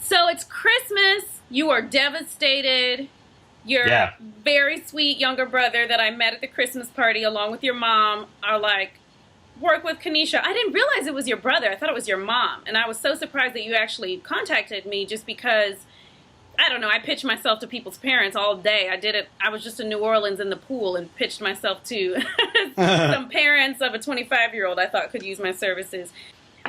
So it's Christmas. You are devastated. Your Yeah. very sweet younger brother that I met at the Christmas party along with your mom are like, work with Kaneisha. I didn't realize it was your brother. I thought it was your mom. And I was so surprised that you actually contacted me just because, I don't know, I pitched myself to people's parents all day. I did it. I was just in New Orleans in the pool and pitched myself to some parents of a 25-year-old I thought could use my services.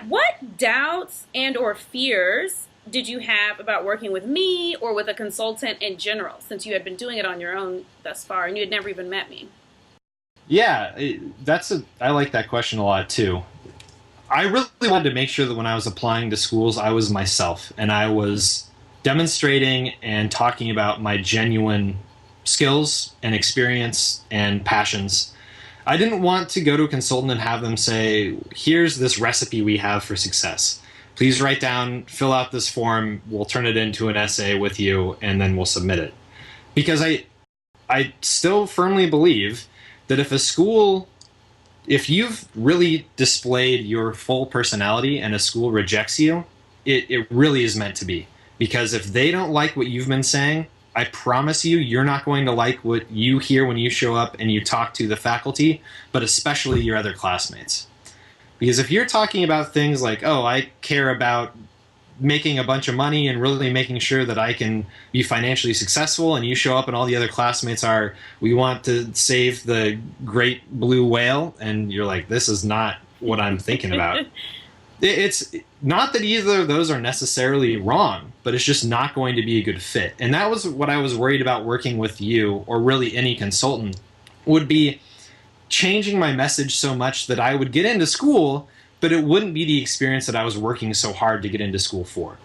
What doubts and or fears did you have about working with me or with a consultant in general, since you had been doing it on your own thus far and you had never even met me? Yeah, I like that question a lot too. I really wanted to make sure that when I was applying to schools, I was myself and I was demonstrating and talking about my genuine skills and experience and passions. I didn't want to go to a consultant and have them say, here's this recipe we have for success. Please write down, fill out this form, we'll turn it into an essay with you, and then we'll submit it. Because I still firmly believe that if you've really displayed your full personality and a school rejects you, it really is meant to be. Because if they don't like what you've been saying, I promise you're not going to like what you hear when you show up and you talk to the faculty, but especially your other classmates. Because if you're talking about things like, oh, I care about making a bunch of money and really making sure that I can be financially successful, and you show up and all the other classmates are, we want to save the great blue whale, and you're like, this is not what I'm thinking about. It's not that either of those are necessarily wrong, but it's just not going to be a good fit. And that was what I was worried about working with you, or really any consultant, would be changing my message so much that I would get into school, but it wouldn't be the experience that I was working so hard to get into school for.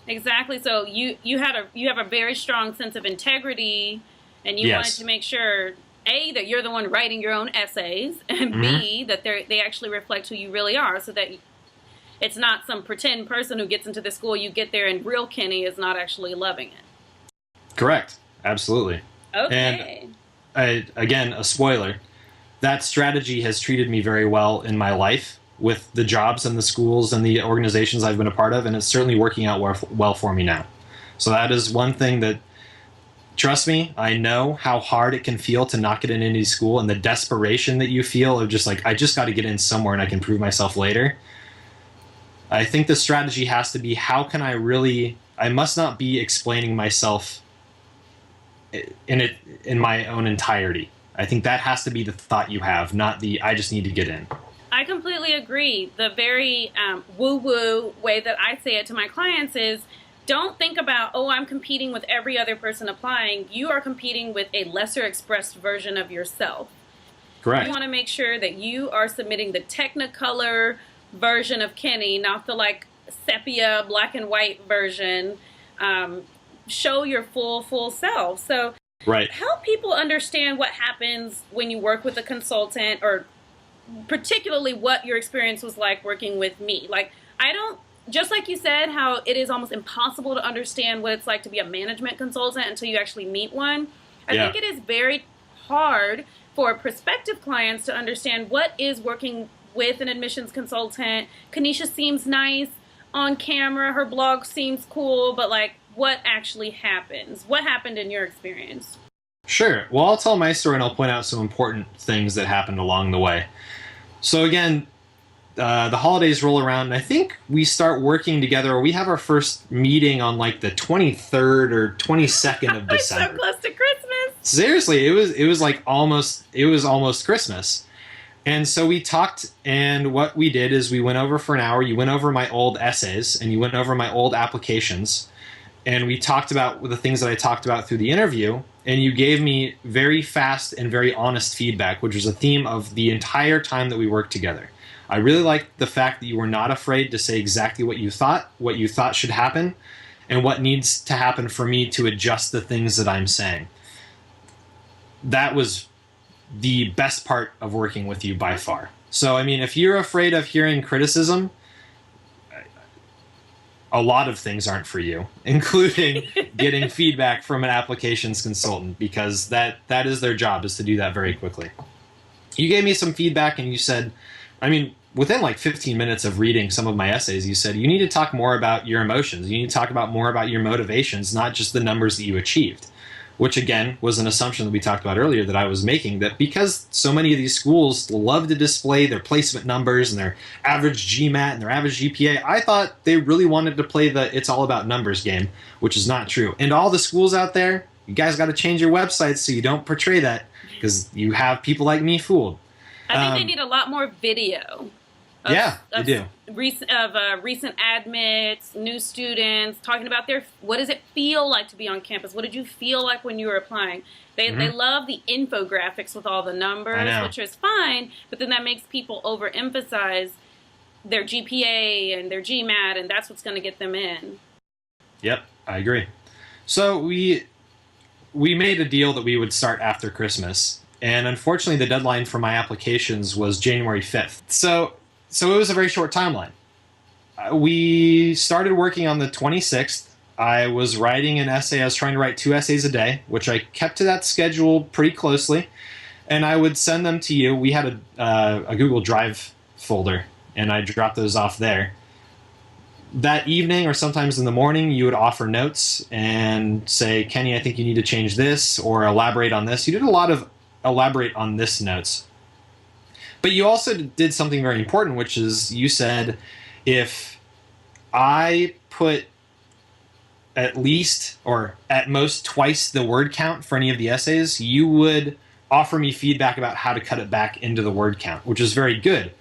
Exactly. So you have a very strong sense of integrity, and you wanted to make sure, A, that you're the one writing your own essays, and B, that they actually reflect who you really are, so that it's not some pretend person who gets into the school, you get there, and real Kenny is not actually loving it. Correct. Absolutely. Okay. And again, a spoiler, that strategy has treated me very well in my life with the jobs and the schools and the organizations I've been a part of, and it's certainly working out well for me now. So that is one thing that, trust me, I know how hard it can feel to not get in any school, and the desperation that you feel of just like, I just got to get in somewhere and I can prove myself later. I think the strategy has to be, how can I must not be explaining myself in my own entirety. I think that has to be the thought you have, not the, I just need to get in. I completely agree. The very woo-woo way that I say it to my clients is, don't think about, oh, I'm competing with every other person applying. You are competing with a lesser expressed version of yourself. Correct. You want to make sure that you are submitting the Technicolor version of Kenny, not the like sepia black and white version. Show your full self. So help people understand what happens when you work with a consultant, or particularly what your experience was like working with me. Like, just like you said, how it is almost impossible to understand what it's like to be a management consultant until you actually meet one. I think it is very hard for prospective clients to understand what is working with an admissions consultant. Kaneisha seems nice on camera, her blog seems cool, but like, what actually happens? What happened in your experience? Sure. Well, I'll tell my story and I'll point out some important things that happened along the way. So again, the holidays roll around, and I think we start working together, or we have our first meeting on like the 23rd or 22nd of December. So close to Christmas. Seriously, it was almost Christmas. And so we talked, and what we did is we went over for an hour. You went over my old essays, and you went over my old applications, and we talked about the things that I talked about through the interview, and you gave me very fast and very honest feedback, which was a theme of the entire time that we worked together. I really liked the fact that you were not afraid to say exactly what you thought should happen, and what needs to happen for me to adjust the things that I'm saying. That was the best part of working with you by far. So, I mean, if you're afraid of hearing criticism, a lot of things aren't for you, including getting feedback from an applications consultant, because that is their job, is to do that very quickly. You gave me some feedback and you said, I mean, within like 15 minutes of reading some of my essays, you said, you need to talk more about your emotions. You need to talk about more about your motivations, not just the numbers that you achieved, which again was an assumption that we talked about earlier that I was making, that because so many of these schools love to display their placement numbers and their average GMAT and their average GPA, I thought they really wanted to play the it's all about numbers game, which is not true. And all the schools out there, you guys got to change your websites so you don't portray that, because you have people like me fooled. I think they need a lot more video. They do. Recent admits, new students, talking about what does it feel like to be on campus? What did you feel like when you were applying? They love the infographics with all the numbers, which is fine, but then that makes people overemphasize their GPA and their GMAT, and that's what's going to get them in. Yep, I agree. So we made a deal that we would start after Christmas, and unfortunately the deadline for my applications was January 5th. So it was a very short timeline. We started working on the 26th. I was writing an essay. I was trying to write 2 essays a day, which I kept to that schedule pretty closely, and I would send them to you. We had a Google Drive folder, and I dropped those off there. That evening or sometimes in the morning, you would offer notes and say, Kenny, I think you need to change this or elaborate on this. You did a lot of elaborate on this notes. But you also did something very important, which is you said, if I put at least or at most twice the word count for any of the essays, you would offer me feedback about how to cut it back into the word count, which is very good.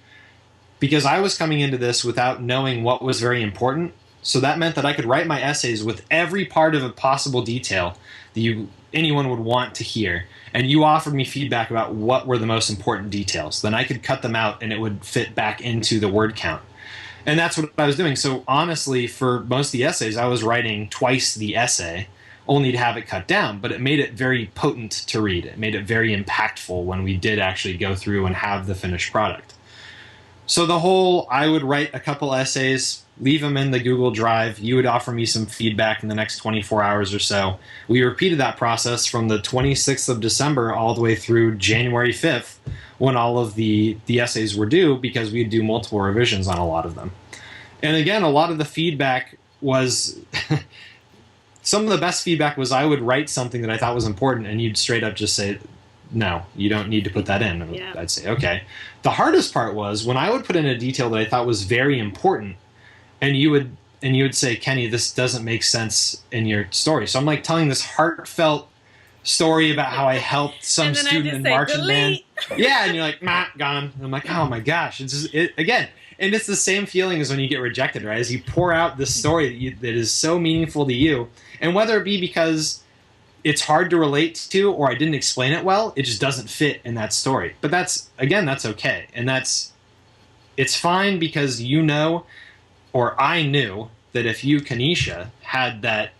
Because I was coming into this without knowing what was very important. So that meant that I could write my essays with every part of a possible detail that anyone would want to hear. And you offered me feedback about what were the most important details. Then I could cut them out and it would fit back into the word count. And that's what I was doing. So honestly, for most of the essays, I was writing twice the essay, only to have it cut down. But it made it very potent to read. It made it very impactful when we did actually go through and have the finished product. So I would write a couple essays, leave them in the Google Drive. You would offer me some feedback in the next 24 hours or so. We repeated that process from the 26th of December all the way through January 5th, when all of the essays were due, because we'd do multiple revisions on a lot of them. And again, a lot of the feedback was, some of the best feedback was I would write something that I thought was important and you'd straight up just say, no, you don't need to put that in. Yeah. I'd say, okay. The hardest part was when I would put in a detail that I thought was very important, and you would say, Kenny, this doesn't make sense in your story. So I'm like telling this heartfelt story about how I helped some student in marching band. Yeah, and you're like, gone. And I'm like, oh my gosh. Again, and it's the same feeling as when you get rejected, right? As you pour out this story that is so meaningful to you, and whether it be because it's hard to relate to, or I didn't explain it well, it just doesn't fit in that story. But that's okay. And it's fine, because or I knew that if you, Kaneisha, had that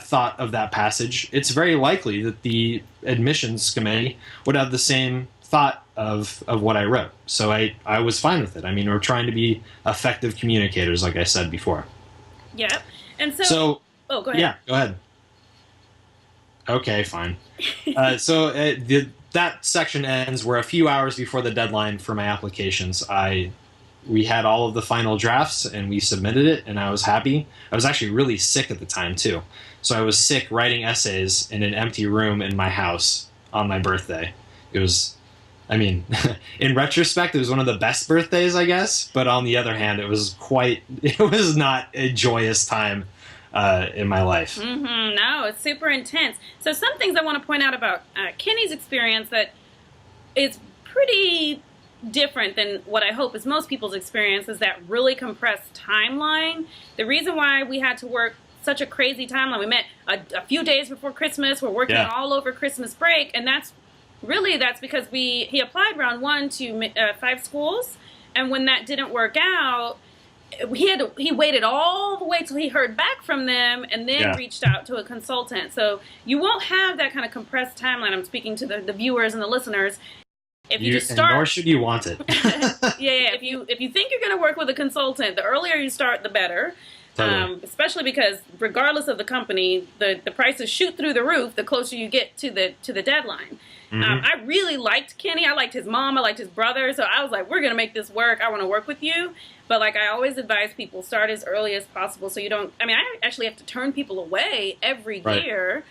thought of that passage, it's very likely that the admissions committee would have the same thought of what I wrote. So I was fine with it. I mean, we're trying to be effective communicators, like I said before. Yeah. And so oh, go ahead. Yeah, go ahead. Okay, fine. That section ends where a few hours before the deadline for my applications, we had all of the final drafts and we submitted it, and I was happy. I was actually really sick at the time too. So I was sick writing essays in an empty room in my house on my birthday. It was, in retrospect, it was one of the best birthdays, I guess. But on the other hand, it was not a joyous time in my life. Mm-hmm. No, it's super intense. So some things I want to point out about Kenny's experience that is pretty different than what I hope is most people's experience, is that really compressed timeline. The reason why we had to work such a crazy timeline, we met a few days before Christmas, we're working all over Christmas break, and that's because he applied round 1 to 5 schools, and when that didn't work out, he waited all the way till he heard back from them, and then reached out to a consultant. So you won't have that kind of compressed timeline. I'm speaking to the viewers and the listeners. If you just start, nor should you want it. Yeah. If you think you're going to work with a consultant, the earlier you start, the better. Totally. Especially because regardless of the company, the prices shoot through the roof the closer you get to the deadline. I really liked Kenny. I liked his mom. I liked his brother. So I was like, we're going to make this work. I want to work with you. But like I always advise people, start as early as possible so you don't, I mean, I actually have to turn people away every year,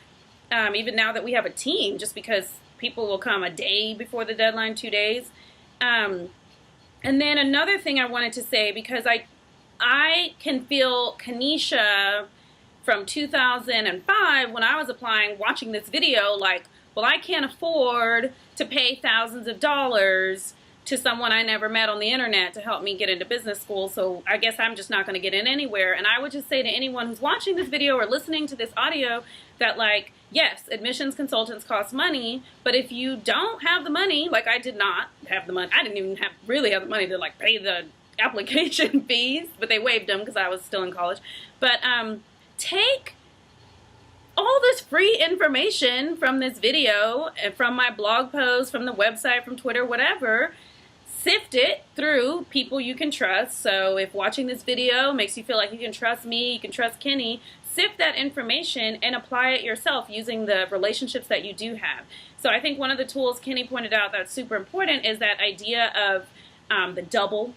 even now that we have a team, just because people will come a day before the deadline, 2 days. And then another thing I wanted to say, because I can feel Kaneisha from 2005 when I was applying, watching this video, like, well, I can't afford to pay thousands of dollars to someone I never met on the internet to help me get into business school, so I guess I'm just not going to get in anywhere. And I would just say to anyone who's watching this video or listening to this audio that, like, yes, admissions consultants cost money, but if you don't have the money, like I did not have the money, I didn't even really have the money to like pay the application fees, but they waived them because I was still in college. But take all this free information from this video, from my blog post, from the website, from Twitter, whatever, sift it through people you can trust. So if watching this video makes you feel like you can trust me, you can trust Kenny, sift that information and apply it yourself using the relationships that you do have. So I think one of the tools Kenny pointed out that's super important is that idea of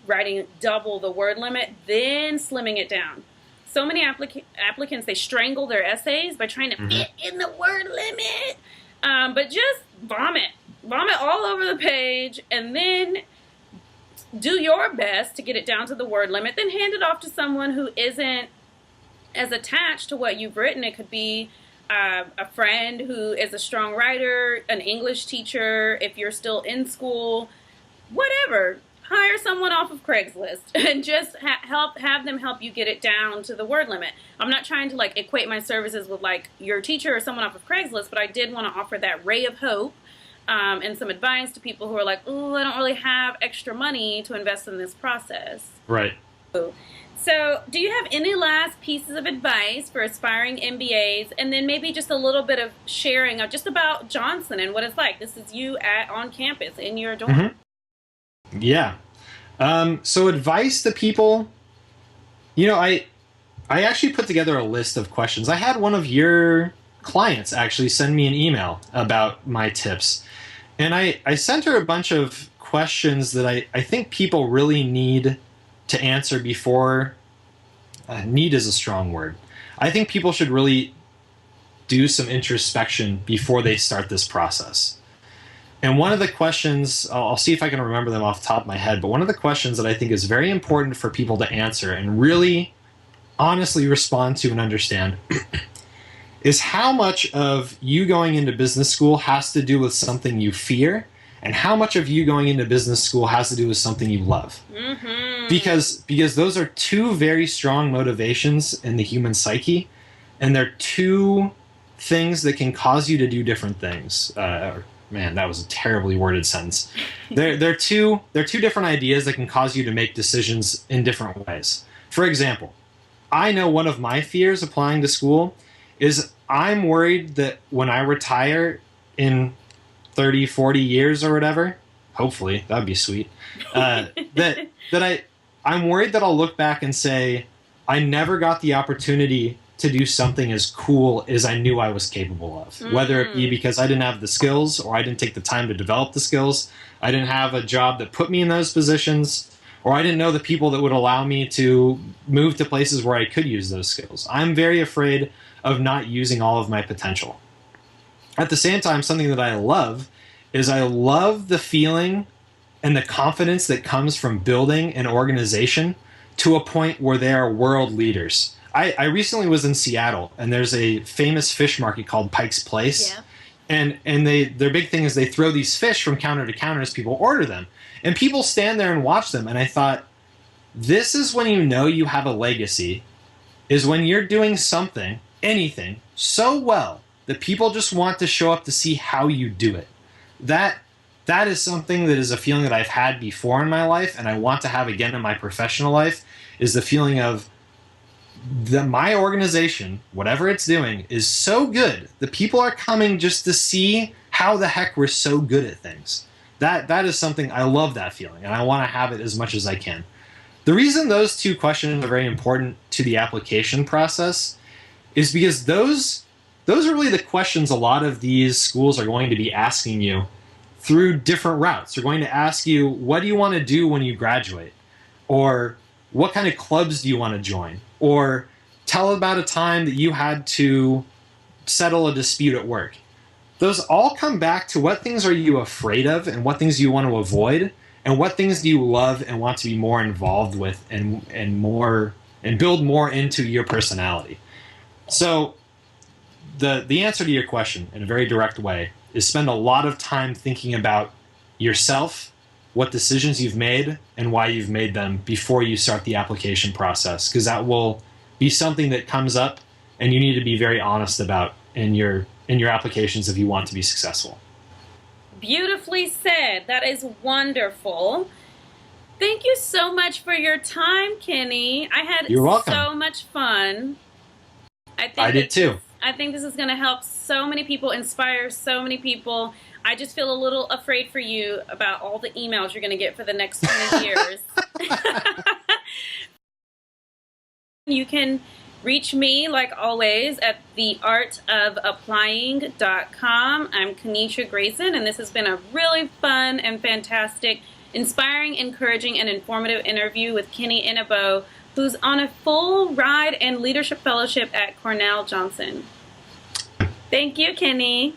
writing double the word limit, then slimming it down. So many applicants, they strangle their essays by trying to fit in the word limit. But just vomit all over the page, and then do your best to get it down to the word limit, then hand it off to someone who isn't as attached to what you've written. It could be a friend who is a strong writer, an English teacher, if you're still in school, whatever. Hire someone off of Craigslist and just have them help you get it down to the word limit. I'm not trying to like equate my services with like your teacher or someone off of Craigslist, but I did want to offer that ray of hope and some advice to people who are like, oh, I don't really have extra money to invest in this process. Right. So do you have any last pieces of advice for aspiring MBAs, and then maybe just a little bit of sharing of just about Johnson and what it's like? This is you on campus in your dorm. Yeah. So advice to people, I actually put together a list of questions. I had one of your clients actually send me an email about my tips. And I sent her a bunch of questions that I think people really need to answer before, need is a strong word. I think people should really do some introspection before they start this process. And one of the questions, I'll see if I can remember them off the top of my head, but one of the questions that I think is very important for people to answer and really honestly respond to and understand is how much of you going into business school has to do with something you fear, and how much of you going into business school has to do with something you love. Because those are two very strong motivations in the human psyche, and they're two things that can cause you to do different things. Man, that was a terribly worded sentence. They're two different ideas that can cause you to make decisions in different ways. For example, I know one of my fears applying to school is I'm worried that when I retire in 30, 40 years or whatever, hopefully, that'd be sweet, I'm worried that I'll look back and say, I never got the opportunity to do something as cool as I knew I was capable of. Whether it be because I didn't have the skills, or I didn't take the time to develop the skills, I didn't have a job that put me in those positions, or I didn't know the people that would allow me to move to places where I could use those skills. I'm very afraid of not using all of my potential. At the same time, something that I love is I love the feeling and the confidence that comes from building an organization to a point where they are world leaders. I recently was in Seattle, and there's a famous fish market called Pike's Place. Yeah. And their big thing is they throw these fish from counter to counter as people order them. And people stand there and watch them. And I thought, this is when you know you have a legacy, is when you're doing something, anything, so well that people just want to show up to see how you do it. That is something that is a feeling that I've had before in my life, and I want to have again in my professional life, is the feeling of my organization, whatever it's doing, is so good. The people are coming just to see how the heck we're so good at things. That is something, I love that feeling, and I want to have it as much as I can. The reason those two questions are very important to the application process is because those those are really the questions a lot of these schools are going to be asking you through different routes. They're going to ask you, what do you want to do when you graduate? Or what kind of clubs do you want to join? Or tell about a time that you had to settle a dispute at work. Those all come back to what things are you afraid of and what things you want to avoid, and what things do you love and want to be more involved with and build more into your personality. So the answer to your question in a very direct way is spend a lot of time thinking about yourself, what decisions you've made, and why you've made them before you start the application process, because that will be something that comes up and you need to be very honest about in your applications if you want to be successful. Beautifully said. That is wonderful. Thank you so much for your time, Kenny. I had You're welcome. so much fun. I did too. I think this is going to help so many people, inspire so many people. I just feel a little afraid for you about all the emails you're going to get for the next 20 years. You can reach me, like always, at theartofapplying.com. I'm Kaneisha Grayson, and this has been a really fun and fantastic, inspiring, encouraging, and informative interview with Kenny Inabo, who's on a full ride and leadership fellowship at Cornell Johnson. Thank you, Kenny.